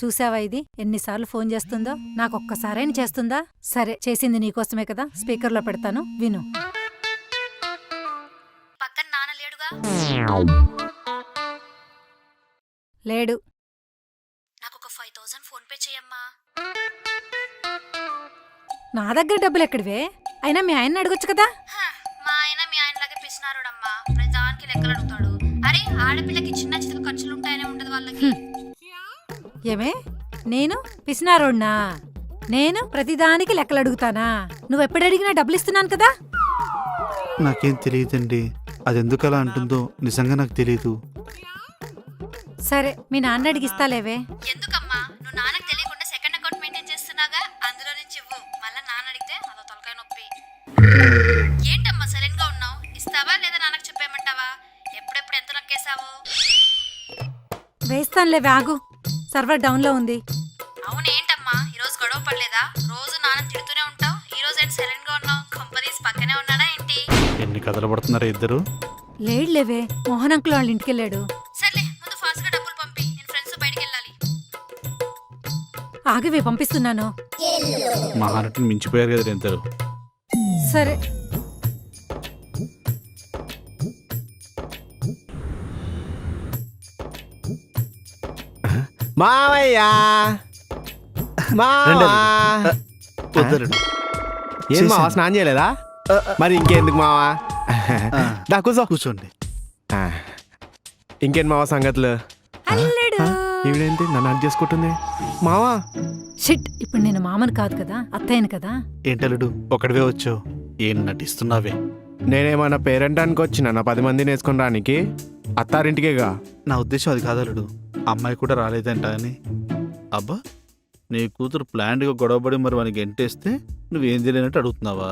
చూసావా ఇది ఎన్నిసార్లు ఫోన్ చేస్తుందో? నాకొక్కసారైనా చేస్తుందా? సరే, చేసింది నీకోసమే కదా, స్పీకర్లో పెడతాను, విను. పక్కన నాన్న లేడుగా? లేడు. నాకు ఒక 5000 ఫోన్ పే చేయమ్మా. నా దగ్గర డబ్బులు ఎక్కడివే? అయినా మీ ఆయన్ని అడగొచ్చు కదా. మా ఆయన మీ ఆయనలాగే పిసినారుడమ్మా, ప్రతిదానికి లెక్కలు అడుగుతాడు. అరే ఆడపిల్లకి చిన్న చిన్న ఖర్చులుంటాయనే ఉండదు వాళ్ళకి. ఏమే, నేను పిసినారోడ్నా? నేను ప్రతిదానికి లెక్కలు అడుగుతానా? నువ్వెప్పుడు అడిగినా డబ్బులు ఇస్తున్నాను కదా. నాకేం తెలియదండి, అదెందుకు అలా అంటుందో నిజంగా నాకు తెలియదు. సరే, మీ నాన్న అడిగిస్తాలేవే. ఎందుకమ్మా? నువ్వు నాన్నకు తెలియకుండా సెకండ్ అకౌంట్ మెయింటైన్ చేస్తున్నాగా, అందులో నుంచి ఇవ్వు. మళ్ళీ నాన్న అడిగితే అదో తలకాయ నొప్పి. ఏంటమ్మా సైలెంట్ గా ఉన్నావు? ఇస్తావా లేదా నాన్నకు చెప్పేయమంటావా? ఎప్పుడెప్పుడు ఎంత నొక్కేసావు? వేస్తానులేవే, ఆగు. సర్వర్ డౌన్లో ఉంది. అవునేంటమ్మా ఈరోజు గొడవ పడలేదా? రోజు నాన్న తిడుతూనే ఉంటావు, ఈ రోజు ఏంటి సైలెంట్ గా ఉన్నావు? కంపెనీస్ పక్కనే ఉన్నాడా ఏంటి? ఎన్ని కథలు పడుతున్నారా ఇద్దరు? లేడులేవే, మోహన్ అంకుల్ వాళ్ళ ఇంటికెళ్ళాడు. సర్లే, ముందు ఫాస్ట్ గా డబ్బులు పంపి, నేను ఫ్రెండ్స్ బయటికి వెళ్ళాలి. ఆగివే, పంపిస్తున్నాను. మహానటిని మించిపోయారు కదా ఇద్దరు. సరే. మావయ్యా వద్దరుడు. ఏం మావా, స్నానం చేయలేదా? మరి ఇంకెందుకు మావా? దా కూర్చో. కూర్చోండి. ఇంకేంటి మావా సంగతులు? అల్లుడు. ఈవిడేంటి నన్ను అడ్జస్ట్ చేసుకుంటుంది? మావా షిట్, ఇప్పుడు నేను మామను కాదు కదా, అత్తయ్యను కదా. ఏంటలుడు ఒకడివే వచ్చావు? ఏం నటిస్తున్నావే? నేనేమన్నా పేరెంట్ అనుకొచ్చినా నా 10 మందిని వేసుకుని రానికి? అత్తారింటికేగా. నా ఉద్దేశం అది కాదలుడు, అమ్మాయి కూడా రాలేదంట అని. అబ్బా, నీ కూతురు ప్లాంట్గా గొడవపడి మరి వానికి ఎంటేస్తే నువ్వేం తెలియనట్టు అడుగుతున్నావా?